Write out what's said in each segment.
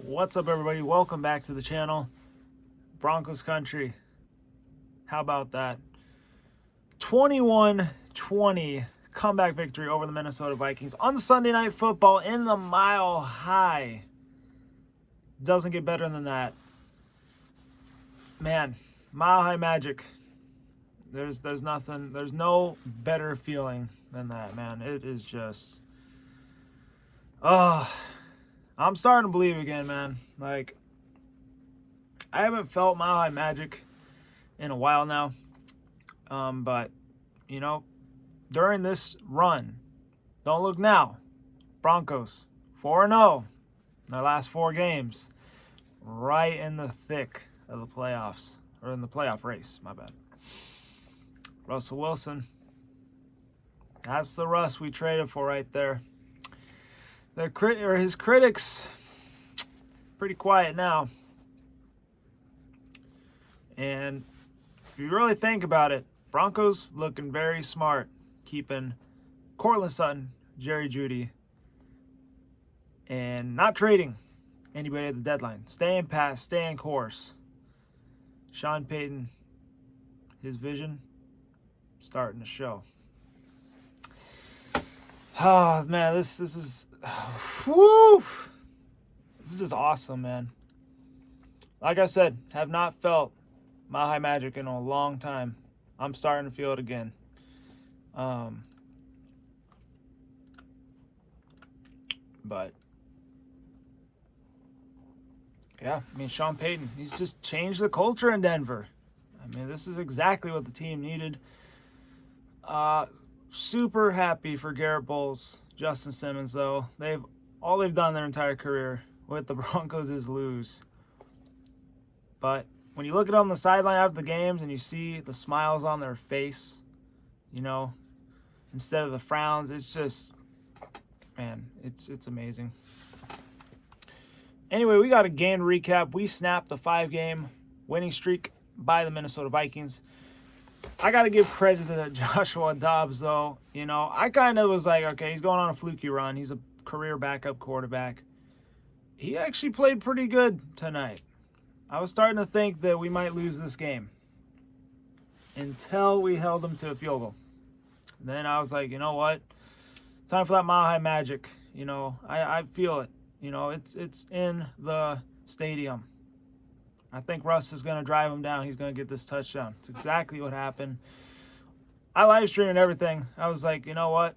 What's up, everybody? Welcome back to the channel. Broncos country. How about that? 21-20 comeback victory over the Minnesota Vikings on Sunday Night Football in the Mile High. Doesn't get better than that. Man, Mile High magic. There's nothing, there's no better feeling than that, man. It is just, I'm starting to believe again, man. Like, I haven't felt Mile High magic in a while now. But, you know, during this run, don't look now. Broncos, 4-0 in their last 4 games. Right in the thick of the playoffs, or in the playoff race, my bad. Russell Wilson. That's the Russ we traded for right there. His critics, pretty quiet now. And if you really think about it, Broncos looking very smart, keeping Courtland Sutton, Jerry Jeudy, and not trading anybody at the deadline. Staying pat, staying course. Sean Payton, his vision, starting to show. Oh man, this is whoo! This is just awesome, man. Like I said, have not felt Mile High magic in a long time. I'm starting to feel it again. But yeah, I mean, Sean Payton, he's just changed the culture in Denver. I mean, this is exactly what the team needed. Super happy for Garrett Bowles, Justin Simmons, though. All they've done their entire career with the Broncos is lose. But when you look at them on the sideline after the games and you see the smiles on their face, you know, instead of the frowns, it's just, man, it's amazing. Anyway, we got a game recap. We snapped the 5-game winning streak by the Minnesota Vikings. I got to give credit to Joshua Dobbs, though. You know, I kind of was like, okay, he's going on a fluky run. He's a career backup quarterback. He actually played pretty good tonight. I was starting to think that we might lose this game until we held them to a field goal. Then I was like, you know what? Time for that Mile High magic. You know, I feel it. You know, it's in the stadium. I think Russ is going to drive him down. He's going to get this touchdown. It's exactly what happened. I live streamed everything. I was like, you know what?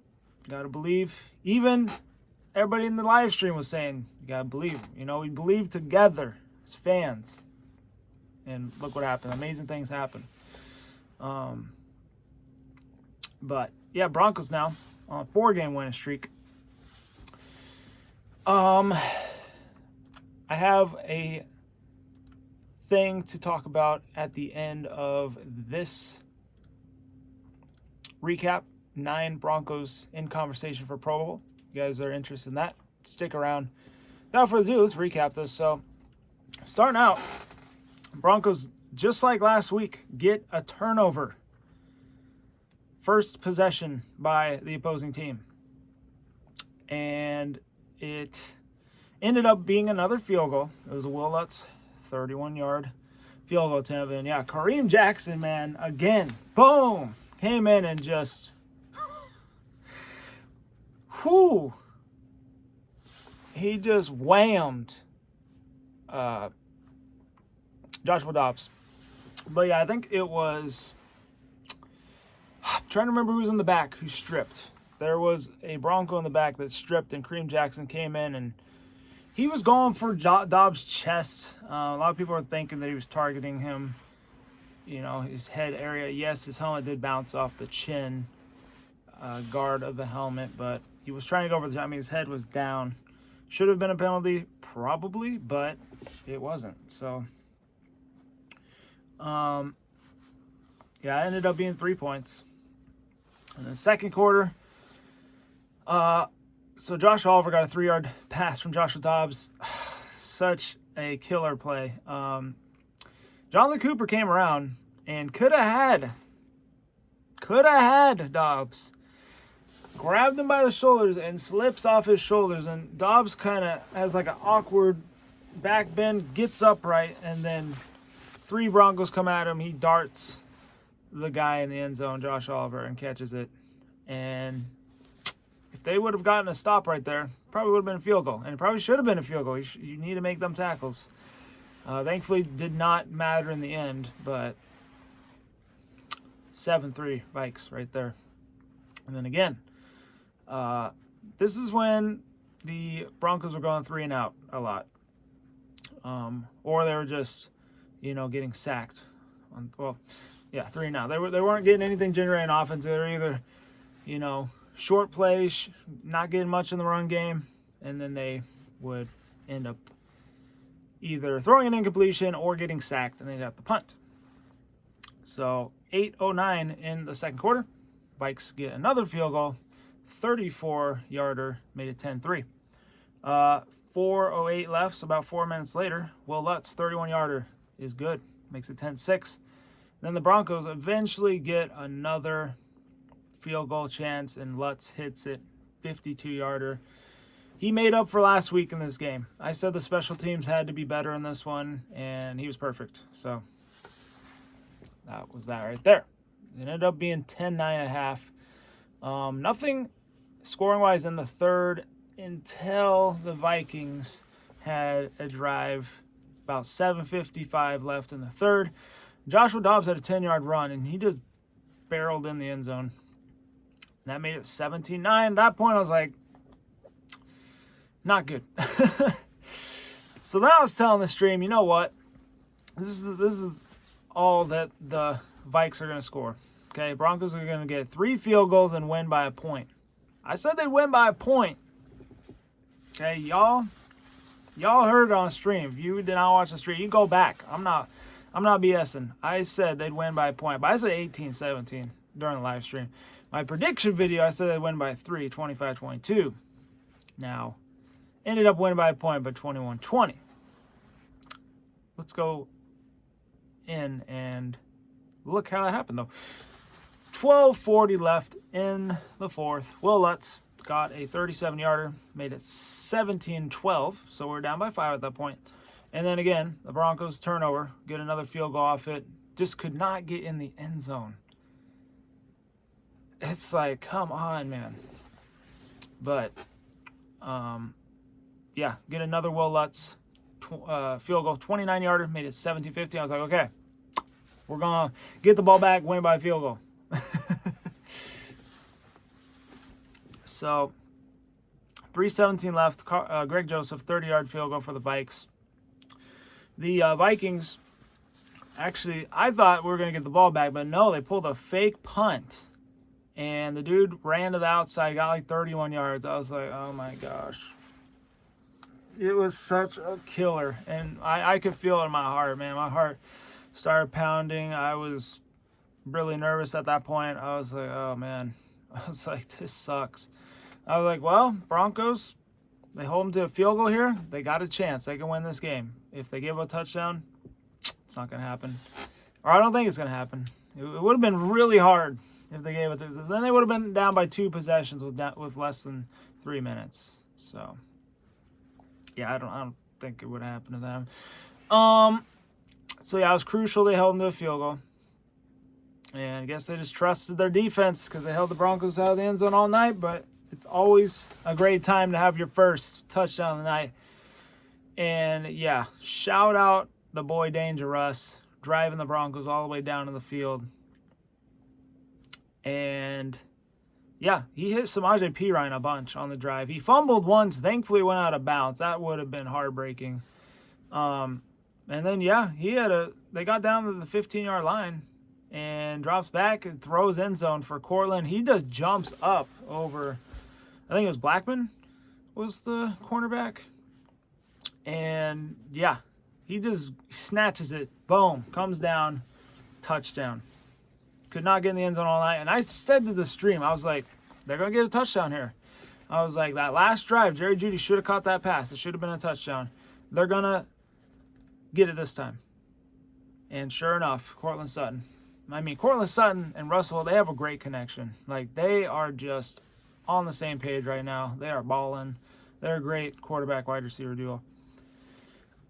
Got to believe. Even everybody in the live stream was saying, you got to believe. You know, we believe together as fans. And look what happened. Amazing things happen. But, yeah, Broncos now on a 4-game winning streak. I have a thing to talk about at the end of this recap. 9 Broncos in conversation for Pro Bowl. You guys are interested in that? Stick around. Without further ado, let's recap this. So, starting out, Broncos, just like last week, get a turnover. First possession by the opposing team. And it ended up being another field goal. It was a Will Lutz 31-yard field goal attempt. And yeah, Kareem Jackson, man, again, boom, came in and just, whoo, he just whammed Joshua Dobbs. But yeah, I think it was, I'm trying to remember who was in the back who stripped. There was a Bronco in the back that stripped, and Kareem Jackson came in, and he was going for Dobbs' chest. A lot of people are thinking that he was targeting him, you know, his head area. Yes, his helmet did bounce off the chin guard of the helmet, but he was trying to go over the, I mean, his head was down. Should have been a penalty, probably, but it wasn't. So, yeah, it ended up being 3 points. In the second quarter, so Josh Oliver got a 3-yard pass from Joshua Dobbs. Such a killer play. Jonathan Cooper came around and could have had Dobbs. Grabbed him by the shoulders and slips off his shoulders. And Dobbs kind of has like an awkward back bend, gets upright, and then 3 Broncos come at him. He darts the guy in the end zone, Josh Oliver, and catches it. And if they would have gotten a stop right there, probably would have been a field goal. And it probably should have been a field goal. You need to make them tackles. Thankfully, did not matter in the end, but 7-3 Vikes right there. And then again, this is when the Broncos were going 3 and out a lot. Or they were just, getting sacked. 3 and out. They weren't getting anything generating offense. They were either, short plays, not getting much in the run game, and then they would end up either throwing an incompletion or getting sacked, and they'd have to punt. So 8:09 in the second quarter. Vikes get another field goal, 34-yarder, made it 10-3. 4:08 left, so about 4 minutes later, Will Lutz, 31-yarder, is good, makes it 10-6. Then the Broncos eventually get another field goal chance, and Lutz hits it, 52-yarder. He made up for last week in this game. I said the special teams had to be better in this one, and he was perfect. So that was that right there. It ended up being 10-9 at half. Nothing scoring-wise in the third until the Vikings had a drive, about 7:55 left in the third. Joshua Dobbs had a 10-yard run, and he just barreled in the end zone. And that made it 17-9. At that point, I was like, not good. So then I was telling the stream, you know what? This is all that the Vikes are going to score. Okay, Broncos are going to get 3 field goals and win by a point. I said they'd win by a point. Okay, y'all heard it on stream. If you did not watch the stream, you can go back. I'm not BSing. I said they'd win by a point, but I said 18-17 during the live stream. My prediction video, I said they'd win by 3, 25-22. Now, ended up winning by a point, but 21-20. Let's go in and look how that happened, though. 12:40 left in the fourth. Will Lutz got a 37-yarder, made it 17-12, so we're down by 5 at that point. And then again, the Broncos turnover, get another field goal off it, just could not get in the end zone. It's like, come on, man. But, get another Will Lutz field goal, 29-yarder, made it 17-50. I was like, okay, we're going to get the ball back, win by a field goal. So, 3:17 left. Greg Joseph, 30-yard field goal for the Vikes. The Vikings, actually, I thought we were going to get the ball back, but no, they pulled a fake punt. And the dude ran to the outside, got like 31 yards. I was like, oh my gosh. It was such a killer. And I could feel it in my heart, man. My heart started pounding. I was really nervous at that point. I was like, oh man. I was like, this sucks. I was like, well, Broncos, they hold them to a field goal here. They got a chance. They can win this game. If they give a touchdown, it's not going to happen. Or I don't think it's going to happen. It would have been really hard if they gave it to them. Then they would have been down by 2 possessions with less than 3 minutes. So, yeah, I don't think it would happen to them. So, yeah, it was crucial they held them to a field goal. And I guess they just trusted their defense because they held the Broncos out of the end zone all night. But it's always a great time to have your first touchdown of the night. And, yeah, shout out the boy Danger Russ, driving the Broncos all the way down to the field. And, yeah, he hit Samaje Perine a bunch on the drive. He fumbled once, thankfully went out of bounds. That would have been heartbreaking. And then, yeah, they got down to the 15-yard line and drops back and throws end zone for Cortland. He just jumps up over, I think it was Blackman was the cornerback. And, yeah, he just snatches it. Boom, comes down, touchdown. Could not get in the end zone all night. And I said to the stream, I was like, they're going to get a touchdown here. I was like, that last drive, Jerry Jeudy should have caught that pass. It should have been a touchdown. They're going to get it this time. And sure enough, Cortland Sutton and Russell, they have a great connection. Like, they are just on the same page right now. They are balling. They're a great quarterback wide receiver duo.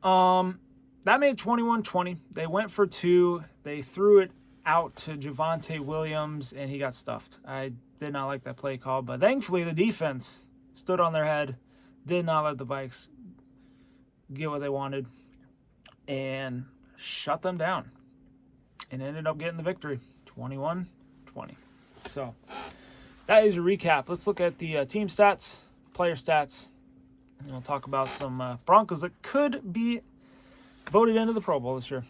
That made 21-20. They went for 2. They threw it out to Javonte Williams, and he got stuffed. I did not like that play call, but thankfully the defense stood on their head, did not let the Vikes get what they wanted, and shut them down, and ended up getting the victory, 21-20. So that is a recap. Let's look at the team stats, player stats, and we'll talk about some Broncos that could be voted into the Pro Bowl this year.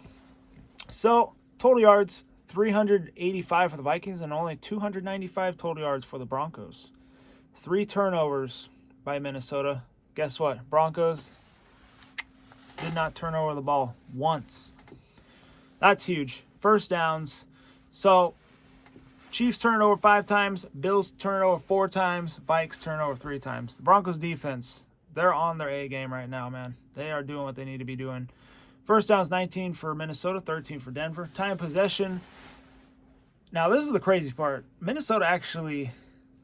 So, total yards, 385 for the Vikings and only 295 total yards for the Broncos. 3 turnovers by Minnesota. Guess what? Broncos did not turn over the ball once. That's huge. First downs. So, Chiefs turned over 5 times. Bills turned over 4 times. Vikes turned over 3 times. The Broncos defense, they're on their A game right now, man. They are doing what they need to be doing. First downs, 19 for Minnesota, 13 for Denver. Time possession. Now, this is the crazy part. Minnesota actually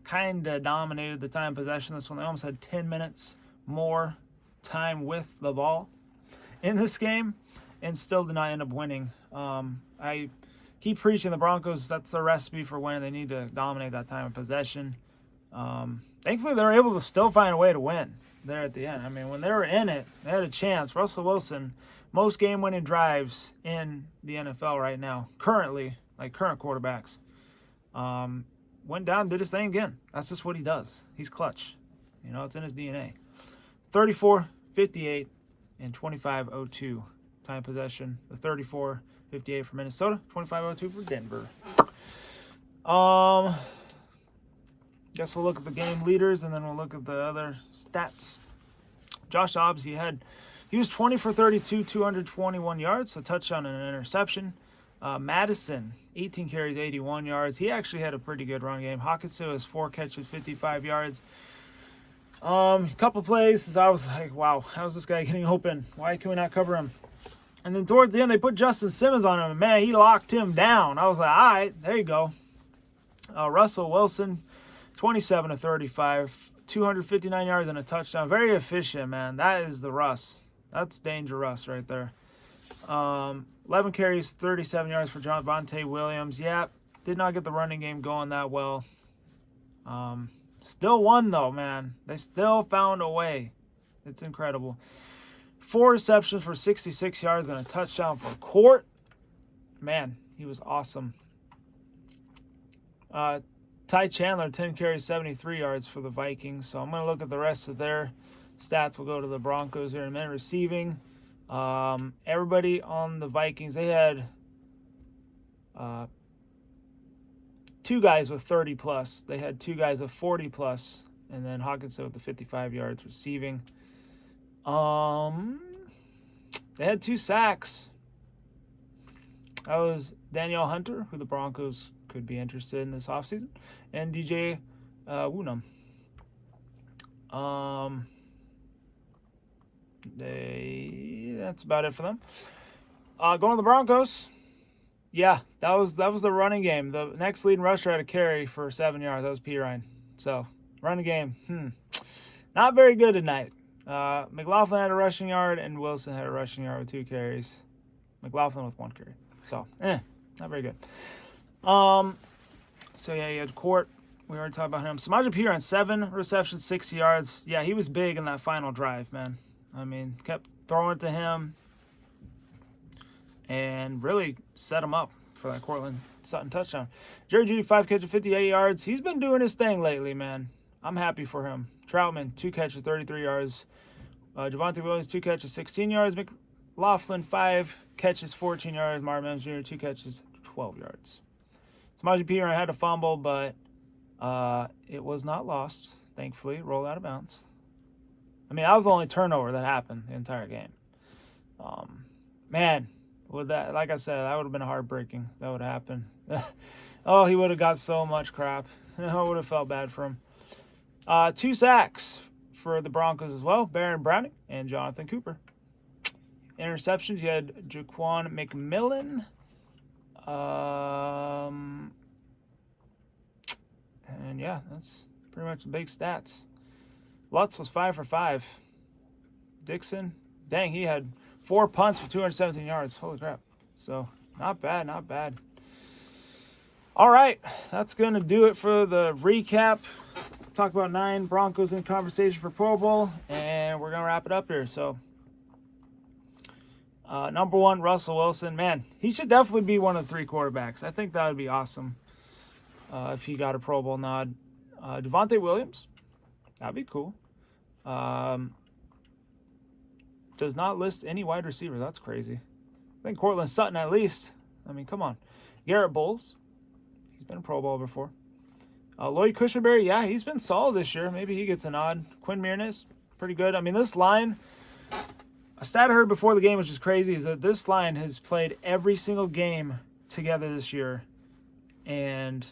kind of dominated the time possession. This one, they almost had 10 minutes more time with the ball in this game and still did not end up winning. I keep preaching the Broncos, that's the recipe for winning. They need to dominate that time of possession. Thankfully, they were able to still find a way to win there at the end. I mean, when they were in it, they had a chance. Russell Wilson, most game-winning drives in the NFL right now, currently, like current quarterbacks. Went down, did his thing again. That's just what he does. He's clutch. You know, it's in his DNA. 34, 58, and 25-02 time possession. The 34-58 for Minnesota, 25-02 for Denver. Guess we'll look at the game leaders, and then we'll look at the other stats. Josh Dobbs, he was 20 for 32, 221 yards, a touchdown and an interception. Madison, 18 carries, 81 yards. He actually had a pretty good run game. Hawkinson was 4 catches, 55 yards. Couple plays, I was like, wow, how's this guy getting open? Why can we not cover him? And then towards the end, they put Justin Simmons on him, and man, he locked him down. I was like, all right, there you go. Russell Wilson, 27 to 35, 259 yards and a touchdown. Very efficient, man. That is the Russ. That's danger Russ right there. 11 carries, 37 yards for Javonte Williams. Yeah, did not get the running game going that well. Still won, though, man. They still found a way. It's incredible. 4 receptions for 66 yards and a touchdown for Court. Man, he was awesome. Ty Chandler, 10 carries, 73 yards for the Vikings. So I'm going to look at the rest of their stats. We'll go to the Broncos here in a minute. Receiving. Everybody on the Vikings, they had 2 guys with 30+. They had 2 guys with 40+. And then Hawkinson with the 55 yards receiving. They had 2 sacks. That was Danielle Hunter, who the Broncos could be interested in this offseason, and DJ Woonham. That's about it for them. Going to the Broncos. Yeah, that was the running game. The next leading rusher had a carry for 7 yards. That was P. Ryan. So, running game, not very good tonight. McLaughlin had a rushing yard, and Wilson had a rushing yard with 2 carries. McLaughlin with 1 carry. So, not very good. So yeah, you had Court. We already talked about him. Samaje Perine, 7 receptions, 60 yards. Yeah, he was big in that final drive, man. I mean, kept throwing it to him and really set him up for that Cortland Sutton touchdown. Jerry Jeudy, 5 catches, 58 yards. He's been doing his thing lately, man. I'm happy for him. Troutman, 2 catches, 33 yards. Javonte Williams, 2 catches, 16 yards. McLaughlin, 5 catches, 14 yards. Marvin Mims Jr., 2 catches, 12 yards. Samaje Perine had a fumble, but it was not lost, thankfully. Rolled out of bounds. I mean, that was the only turnover that happened the entire game. Man, with that, like I said, that would have been heartbreaking. That would have happened. Oh, he would have got so much crap. I would have felt bad for him. 2 sacks for the Broncos as well. Baron Browning and Jonathan Cooper. Interceptions, you had Jaquan McMillan. And yeah, that's pretty much the big stats. Lutz was 5 for 5. Dixon, dang, he had 4 punts for 217 yards. Holy crap. So, not bad, not bad. All right, that's going to do it for the recap. Talk about 9 Broncos in conversation for Pro Bowl, and we're going to wrap it up here. So, number 1, Russell Wilson. Man, he should definitely be one of the 3 quarterbacks. I think that would be awesome if he got a Pro Bowl nod. Devontae Williams. That'd be cool. Does not list any wide receiver. That's crazy. I think Cortland Sutton at least. I mean, come on. Garrett Bowles. He's been a Pro Bowl before. Lloyd Cushenberry, yeah, he's been solid this year. Maybe he gets a nod. Quinn Mearness, pretty good. I mean, this line, a stat I heard before the game, which is crazy, is that this line has played every single game together this year. And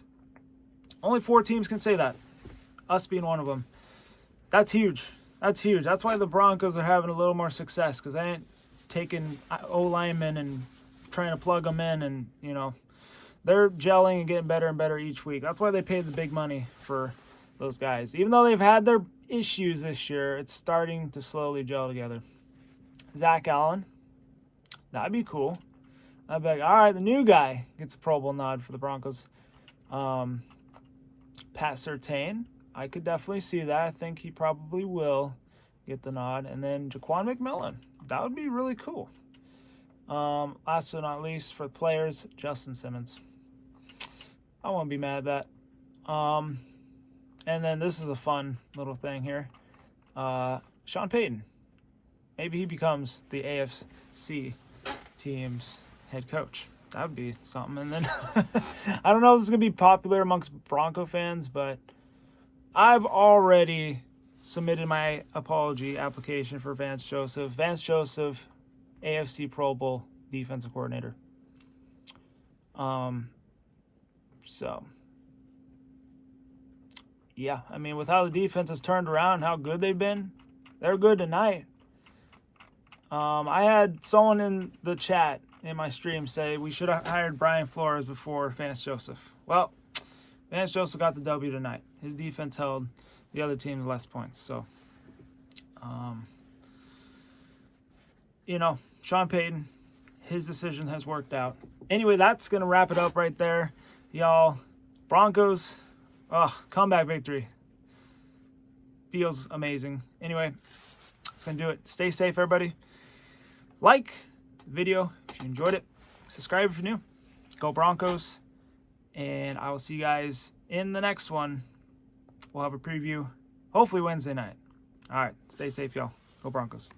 only 4 teams can say that. Us being one of them. That's huge. That's huge. That's why the Broncos are having a little more success, because they ain't taking O-linemen and trying to plug them in, and, you know, they're gelling and getting better and better each week. That's why they paid the big money for those guys. Even though they've had their issues this year, it's starting to slowly gel together. Zach Allen. That'd be cool. I'd be like, all right, the new guy gets a Pro Bowl nod for the Broncos. Pat Surtain. I could definitely see that. I think he probably will get the nod. And then Jaquan McMillan. That would be really cool. Last but not least, for players, Justin Simmons. I won't be mad at that. And then this is a fun little thing here. Sean Payton. Maybe he becomes the AFC team's head coach. That would be something. And then I don't know if this is going to be popular amongst Bronco fans, but I've already submitted my apology application for Vance Joseph. Vance Joseph, AFC Pro Bowl defensive coordinator. So, yeah, I mean, with how the defense has turned around, how good they've been, they're good tonight. I had someone in the chat in my stream say we should have hired Brian Flores before Vance Joseph. Well, Vance Joseph got the W tonight. His defense held the other team to less points. So, you know, Sean Payton, his decision has worked out. Anyway, that's going to wrap it up right there. Y'all, Broncos, comeback victory. Feels amazing. Anyway, that's going to do it. Stay safe, everybody. Like the video if you enjoyed it. Subscribe if you're new. Go Broncos. And I will see you guys in the next one. We'll have a preview, hopefully Wednesday night. All right, stay safe, y'all. Go Broncos.